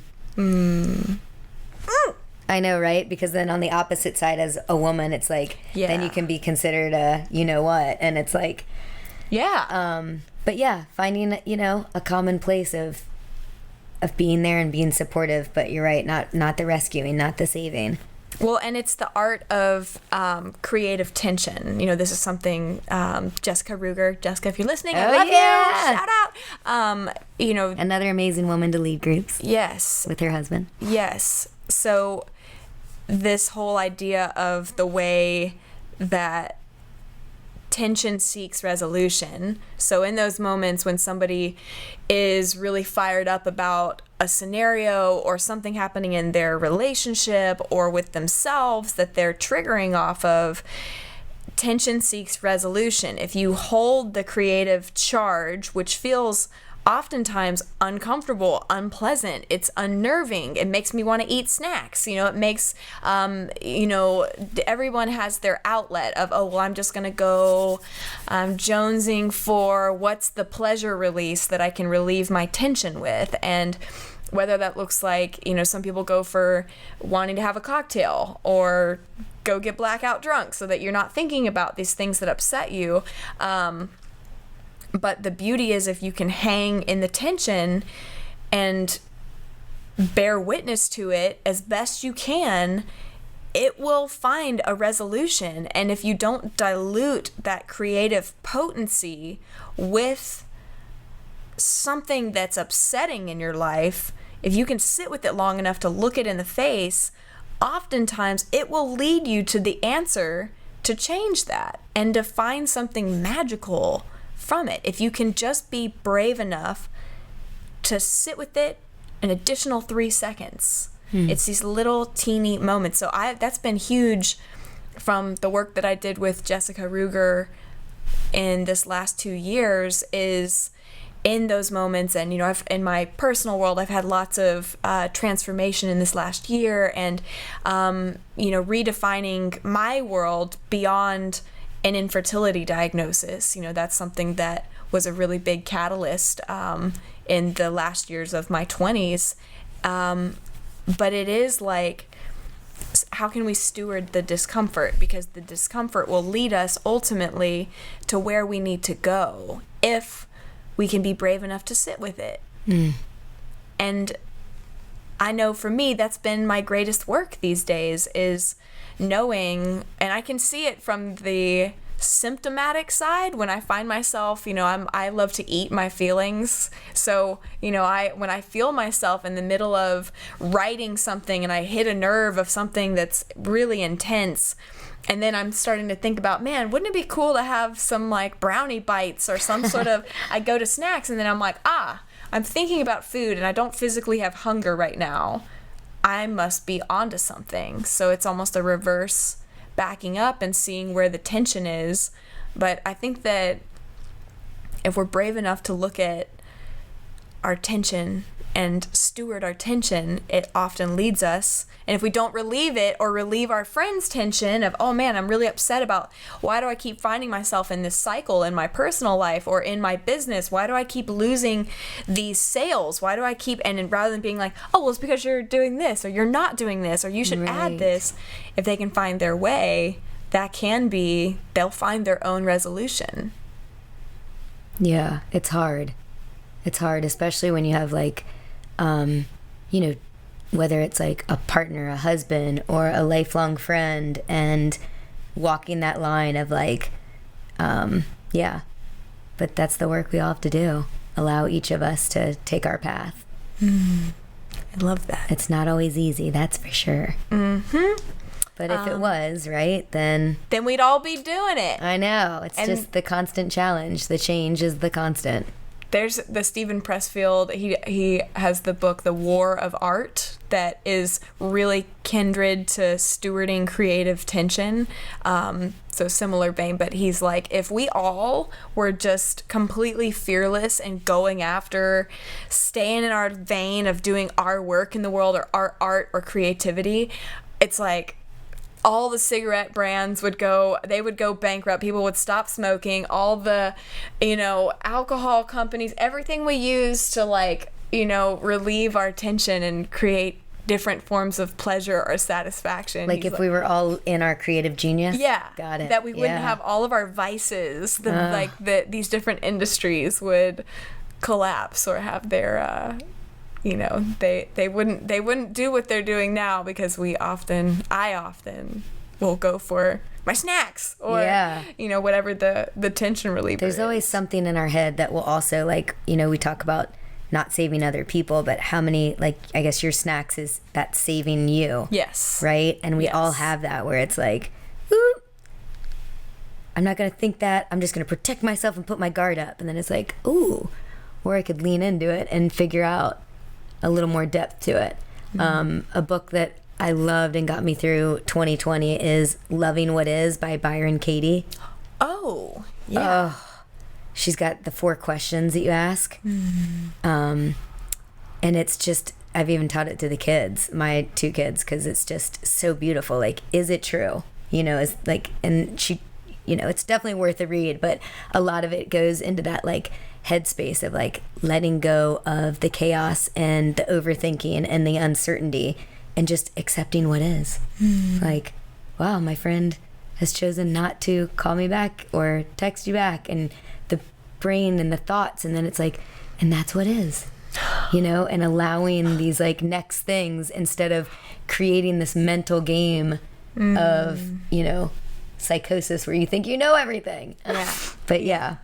I know, right? Because then on the opposite side, as a woman, it's like, then you can be considered a you know what, and it's like, but yeah, finding, you know, a common place of being there and being supportive. But you're right, not the rescuing, not the saving. Well, and it's the art of creative tension. You know, this is something Jessica Ruger. Jessica, if you're listening, I love you. Shout out. You know, another amazing woman to lead groups. Yes. With her husband. Yes. So this whole idea of the way that tension seeks resolution. So in those moments when somebody is really fired up about a scenario or something happening in their relationship or with themselves that they're triggering off of, tension seeks resolution. If you hold the creative charge, which feels oftentimes uncomfortable, unpleasant, it's unnerving, it makes me want to eat snacks, you know, it makes you know, everyone has their outlet of, oh well, I'm just gonna go jonesing for what's the pleasure release that I can relieve my tension with. And whether that looks like, you know, some people go for wanting to have a cocktail or go get blackout drunk so that you're not thinking about these things that upset you. But the beauty is if you can hang in the tension and bear witness to it as best you can, it will find a resolution. And if you don't dilute that creative potency with something that's upsetting in your life, if you can sit with it long enough to look it in the face, oftentimes it will lead you to the answer to change that and to find something magical from it. If you can just be brave enough to sit with it an additional 3 seconds. It's these little teeny moments. So that's been huge from the work that I did with Jessica Ruger in this last 2 years, is in those moments. And, you know, in my personal world, I've had lots of transformation in this last year, and, you know, redefining my world beyond an infertility diagnosis. You know, that's something that was a really big catalyst in the last years of my 20s. But it is like, how can we steward the discomfort? Because the discomfort will lead us ultimately to where we need to go if we can be brave enough to sit with it. And I know for me, that's been my greatest work these days, is knowing, and I can see it from the symptomatic side when I find myself, you know, I love to eat my feelings. So, you know, when I feel myself in the middle of writing something and I hit a nerve of something that's really intense, and then I'm starting to think about, man, wouldn't it be cool to have some like brownie bites or some sort of, I go to snacks, and then I'm like, I'm thinking about food and I don't physically have hunger right now. I must be onto something. So it's almost a reverse backing up and seeing where the tension is. But I think that if we're brave enough to look at our tension and steward our tension, it often leads us. And if we don't relieve it or relieve our friend's tension of, oh man, I'm really upset about, why do I keep finding myself in this cycle in my personal life or in my business? Why do I keep losing these sales? Why do I keep, and rather than being like, oh, well, it's because you're doing this or you're not doing this or you should add this, if they can find their way, that can be, they'll find their own resolution. Yeah, it's hard. It's hard, especially when you have like, you know, whether it's like a partner, a husband, or a lifelong friend, and walking that line of like, but that's the work we all have to do. Allow each of us to take our path. I love that. It's not always easy, that's for sure. Mm-hmm. But if it was, right, then we'd all be doing it. I know. It's just the constant challenge. The change is the constant. There's the Stephen Pressfield, he has the book The War of Art that is really kindred to stewarding creative tension. So similar vein, but he's like, if we all were just completely fearless and going after staying in our vein of doing our work in the world or our art or creativity, it's like all the cigarette brands would go bankrupt. People would stop smoking. All the, alcohol companies, everything we use to relieve our tension and create different forms of pleasure or satisfaction. Like if we were all in our creative genius? Yeah. Got it. That we wouldn't have all of our vices. These different industries would collapse or have their, they wouldn't do what they're doing now because I often will go for my snacks or, whatever the tension reliever There's always something in our head that will also we talk about not saving other people, but how many, I guess your snacks is that saving you. Yes. Right? And we all have that where it's like, ooh, I'm not going to think that. I'm just going to protect myself and put my guard up. And then it's like, ooh, or I could lean into it and figure out a little more depth to it. Mm-hmm. A book that I loved and got me through 2020 is Loving What Is by Byron Katie. Oh, yeah. She's got the 4 questions that you ask. And it's just, I've even taught it to the kids, my 2 kids, because it's just so beautiful. Like, is it true? It's like, and she, it's definitely worth a read, but a lot of it goes into that headspace of letting go of the chaos and the overthinking and the uncertainty and just accepting what is. Wow, my friend has chosen not to call me back or text you back, and the brain and the thoughts, and then it's and that's what is, and allowing these next things instead of creating this mental game of psychosis where you think everything. But yeah,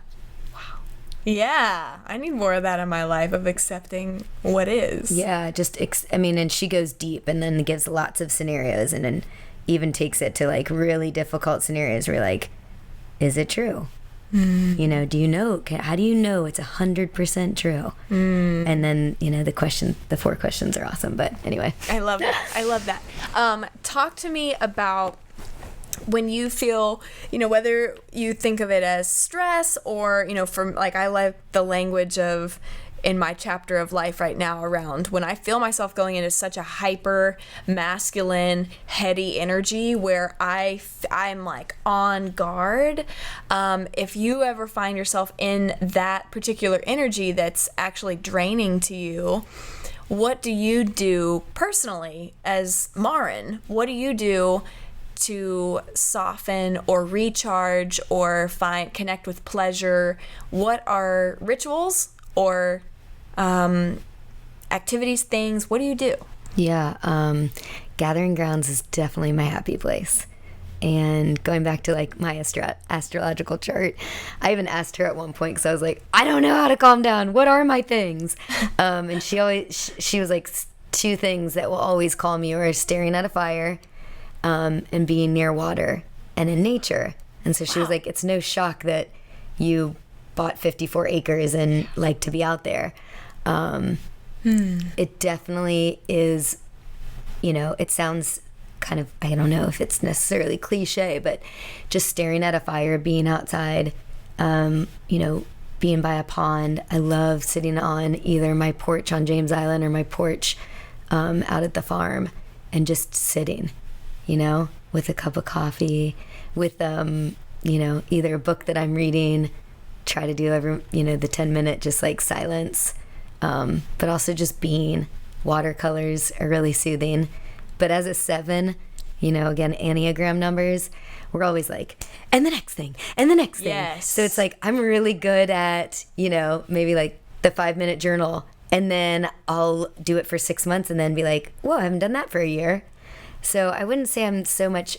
I need more of that in my life, of accepting what is. Yeah, and she goes deep and then gives lots of scenarios and then even takes it to really difficult scenarios where is it true? Do you know? How do you know it's 100% true? And then, the 4 questions are awesome. But anyway. I love that. Talk to me about when you feel, whether you think of it as stress or, from I like the language of in my chapter of life right now around when I feel myself going into such a hyper masculine, heady energy where I'm on guard. If you ever find yourself in that particular energy that's actually draining to you, what do you do personally as Maren? What do you do to soften or recharge or connect with pleasure? What are rituals or activities, things? What do you do? Yeah, Gathering Grounds is definitely my happy place. And going back to my astrological chart, I even asked her at one point because I was I don't know how to calm down. What are my things? And she was 2 things that will always calm you are staring at a fire and being near water and in nature. And so she was it's no shock that you bought 54 acres and like to be out there. It definitely is, it sounds kind of, I don't know if it's necessarily cliche, but just staring at a fire, being outside, being by a pond. I love sitting on either my porch on James Island or my porch out at the farm and just sitting, with a cup of coffee, with, either a book that I'm reading, try to do every, the 10-minute just silence, but also just being. Watercolors are really soothing. But as a 7, again, enneagram numbers, we're always and the next thing, and the next thing. Yes. So it's I'm really good at, maybe the 5-minute journal, and then I'll do it for 6 months and then be whoa, I haven't done that for a year. So I wouldn't say I'm so much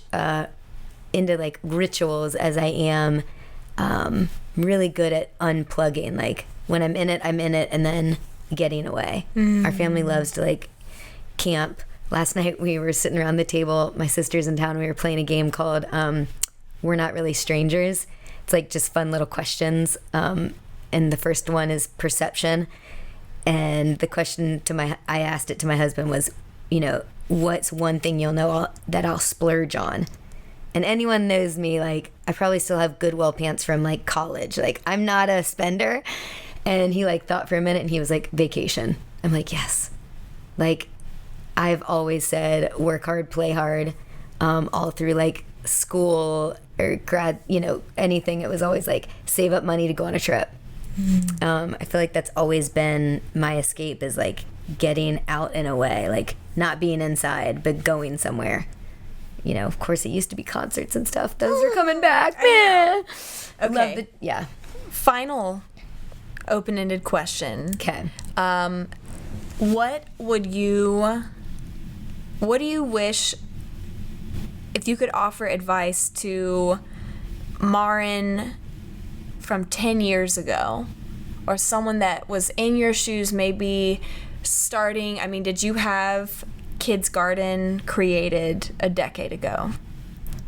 into rituals as I am really good at unplugging. Like when I'm in it, and then getting away. Our family loves to like camp. Last night we were sitting around the table, my sister's in town, we were playing a game called We're Not Really Strangers. It's like just fun little questions. And the first one is perception. And the question I asked it to my husband was, what's one thing you'll know that I'll splurge on? And anyone knows me, like, I probably still have Goodwill pants from like college. Like, I'm not a spender. And he like thought for a minute and he was like, vacation. I'm like, yes. Like, I've always said work hard, play hard, all through like school or grad, anything. It was always like save up money to go on a trip. I feel like that's always been my escape, is like getting out and away, like not being inside, but going somewhere. Of course it used to be concerts and stuff. Those are coming back. Man. Okay. Yeah. Final open-ended question. Okay. What do you wish, if you could offer advice to Maren from 10 years ago, or someone that was in your shoes, maybe starting, did you have Kids Garden created a decade ago?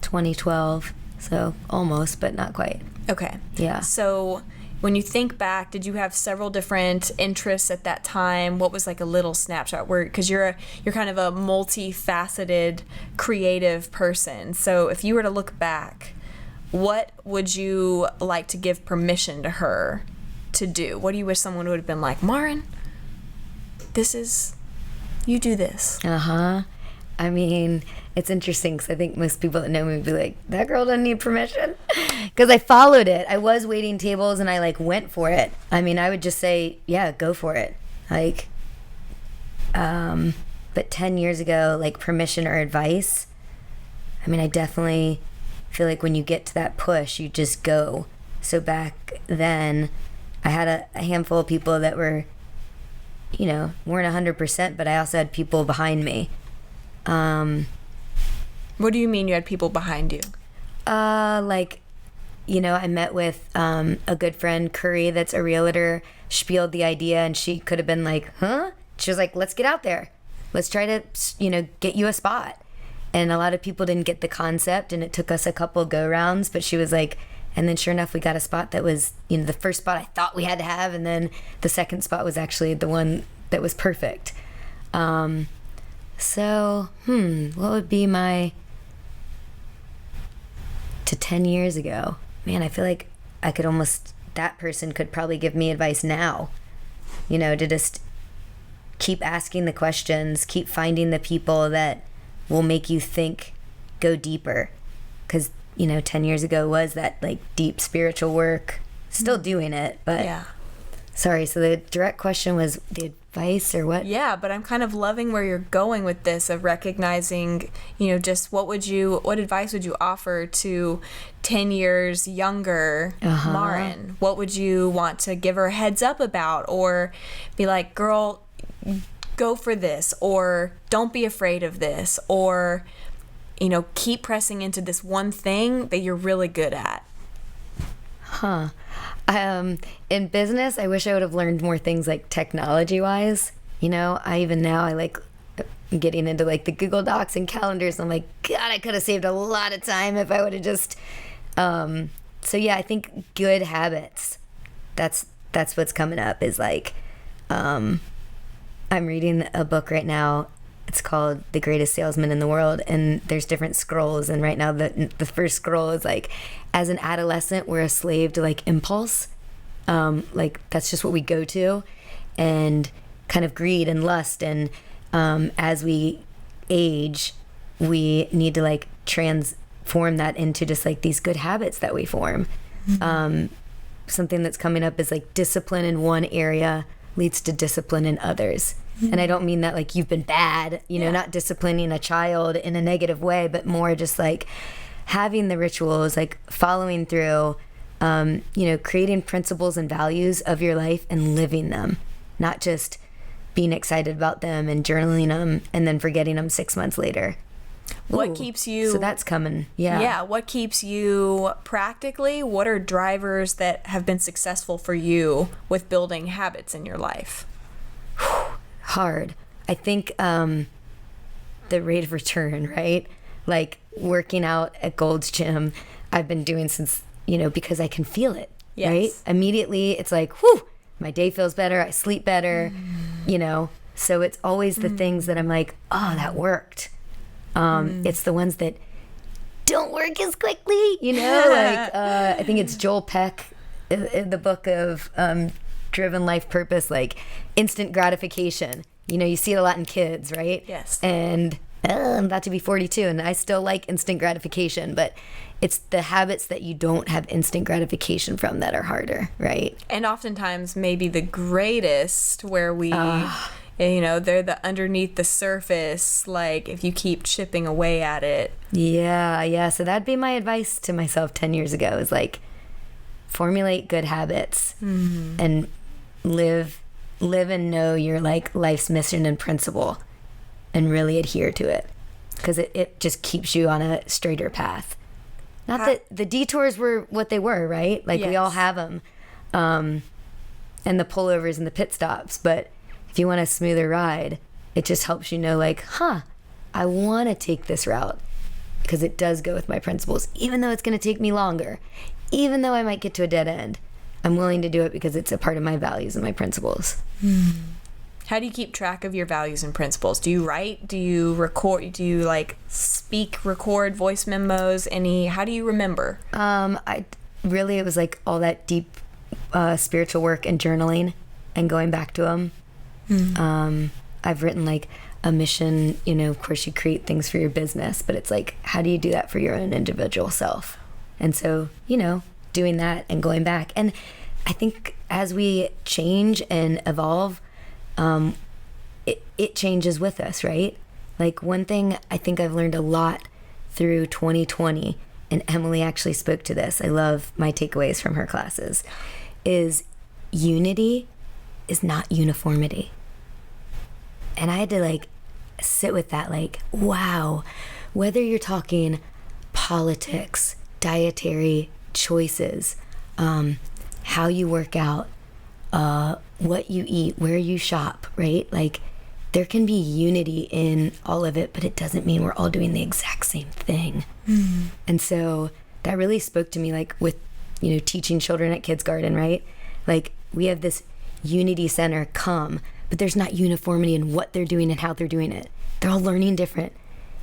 2012, so almost, but not quite. Okay. Yeah. So when you think back, did you have several different interests at that time? What was like a little snapshot? Because you're kind of a multi-faceted, creative person. So if you were to look back, what would you like to give permission to her to do? What do you wish someone would have been like, Maren, you do this? It's interesting because I think most people that know me would be like, that girl doesn't need permission. Because I followed it. I was waiting tables and I like went for it. I would just say, yeah, go for it. Like, but 10 years ago, like permission or advice, I definitely feel like when you get to that push, you just go. So back then, I had a handful of people that were, weren't 100%, but I also had people behind me. What do you mean you had people behind you? I met with a good friend, Curry, that's a realtor, spieled the idea, and she could have been like, huh? She was like, let's get out there. Let's try to, get you a spot. And a lot of people didn't get the concept, and it took us a couple go-rounds, but she was like, and then sure enough, we got a spot that was, the first spot I thought we had to have, and then the second spot was actually the one that was perfect. What would be to 10 years ago? Man, I feel like that person could probably give me advice now, to just keep asking the questions, keep finding the people that will make you think, go deeper. Because, 10 years ago was that like deep spiritual work, still doing it, but yeah. Sorry, so the direct question was the advice or what? Yeah, but I'm kind of loving where you're going with this, of recognizing, just what advice would you offer to 10 years younger Maren? What would you want to give her a heads up about, or be like, girl, go for this, or don't be afraid of this, or, keep pressing into this one thing that you're really good at? In business, I wish I would have learned more things like technology-wise. I like getting into like the Google Docs and calendars. I'm like, God, I could have saved a lot of time if I would have just. So yeah, I think good habits. That's what's coming up. Is like, I'm reading a book right now. It's called The Greatest Salesman in the World, and there's different scrolls. And right now, the first scroll is like, as an adolescent, we're a slave to like impulse. Like that's just what we go to, and kind of greed and lust. And as we age, we need to like transform that into just like these good habits that we form. Something that's coming up is like discipline in one area leads to discipline in others. And I don't mean that like you've been bad, not disciplining a child in a negative way, but more just like having the rituals, like following through, creating principles and values of your life and living them, not just being excited about them and journaling them and then forgetting them 6 months later. What Ooh, keeps you... So that's coming. Yeah. Yeah, what keeps you practically? What are drivers that have been successful for you with building habits in your life? Hard. I think the rate of return, right? Like working out at Gold's Gym, I've been doing since, because I can feel it, right? Immediately, it's like, whew, my day feels better. I sleep better, So it's always the things that I'm like, oh, that worked. It's the ones that don't work as quickly, like I think it's Joel Peck in the book of Driven Life Purpose, like instant gratification. You see it a lot in kids, right? Yes. And I'm about to be 42 and I still like instant gratification, but it's the habits that you don't have instant gratification from that are harder, right? And oftentimes maybe the greatest where we... they're the underneath the surface, like if you keep chipping away at it. Yeah. So that'd be my advice to myself 10 years ago is like formulate good habits and live and know your like life's mission and principle and really adhere to it because it just keeps you on a straighter path. Not that the detours were what they were, right? Like we all have them and the pullovers and the pit stops, but if you want a smoother ride, it just helps you know like, I want to take this route because it does go with my principles. Even though it's going to take me longer, even though I might get to a dead end, I'm willing to do it because it's a part of my values and my principles. How do you keep track of your values and principles? Do you write? Do you record? Do you like record voice memos? How do you remember? It was like all that deep spiritual work and journaling and going back to them. I've written like a mission, of course you create things for your business, but it's like, how do you do that for your own individual self? And so, doing that and going back. And I think as we change and evolve, it changes with us, right? Like one thing I think I've learned a lot through 2020, and Emily actually spoke to this. I love my takeaways from her classes, is unity is not uniformity. And I had to like sit with that, like, wow, whether you're talking politics, dietary choices, how you work out, what you eat, where you shop, right? Like there can be unity in all of it, but it doesn't mean we're all doing the exact same thing. And so that really spoke to me, like with, teaching children at Kids Garden, right? Like we have this unity center but there's not uniformity in what they're doing and how they're doing it. They're all learning different,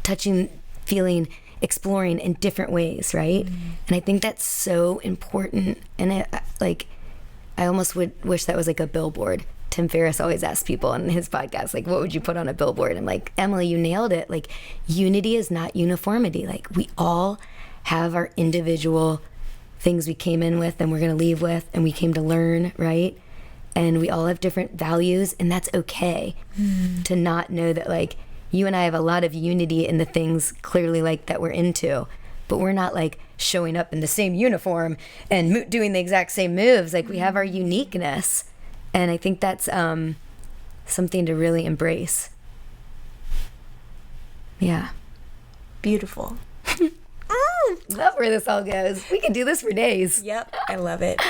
touching, feeling, exploring in different ways, right? And I think that's so important. And I almost would wish that was like a billboard. Tim Ferriss always asks people on his podcast, like, what would you put on a billboard? I'm like, Emily, you nailed it. Like, unity is not uniformity. Like, we all have our individual things we came in with and we're going to leave with and we came to learn, right? And we all have different values, and that's okay to not know that, like, you and I have a lot of unity in the things clearly like that we're into, but we're not like showing up in the same uniform and doing the exact same moves. Like we have our uniqueness, and I think that's something to really embrace. Yeah. Beautiful. Love where this all goes. We can do this for days. Yep, I love it.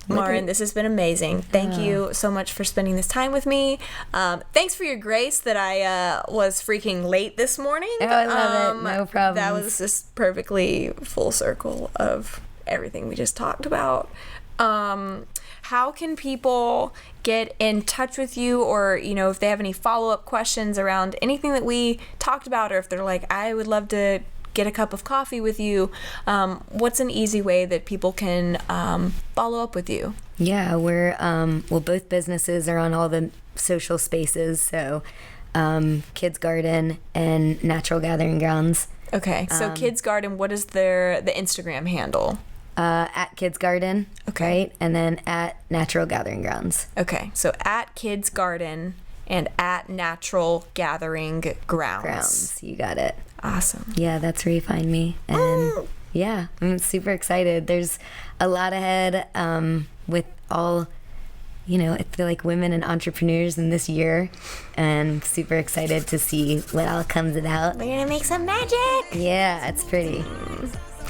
Maren, this has been amazing. Thank you so much for spending this time with me. Thanks for your grace that I was freaking late this morning. Oh, I love it. No problem. That was just perfectly full circle of everything we just talked about. How can people get in touch with you, or if they have any follow-up questions around anything that we talked about, or if they're like, I would love to get a cup of coffee with you, what's an easy way that people can follow up with you? Yeah, we're both businesses are on all the social spaces, so Kids Garden and Natural Gathering Grounds. Okay, so Kids Garden, what is the Instagram handle? At Kids Garden, okay, right? And then at Natural Gathering Grounds. Okay, so at Kids Garden and at Natural Gathering Grounds. You got it. Awesome. Yeah, that's where you find me. And yeah, I'm super excited. There's a lot ahead with all I feel like women and entrepreneurs in this year, and super excited to see what all comes about. We're gonna make some magic. Yeah, it's pretty.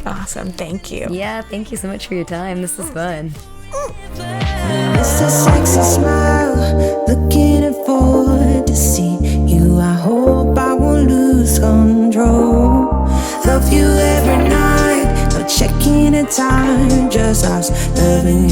Awesome. Thank you. Yeah, thank you so much for your time. This was fun. It's a sexy smile, looking forward to see you. I hope I won't lose control. Love you every night, no checking the time, just us loving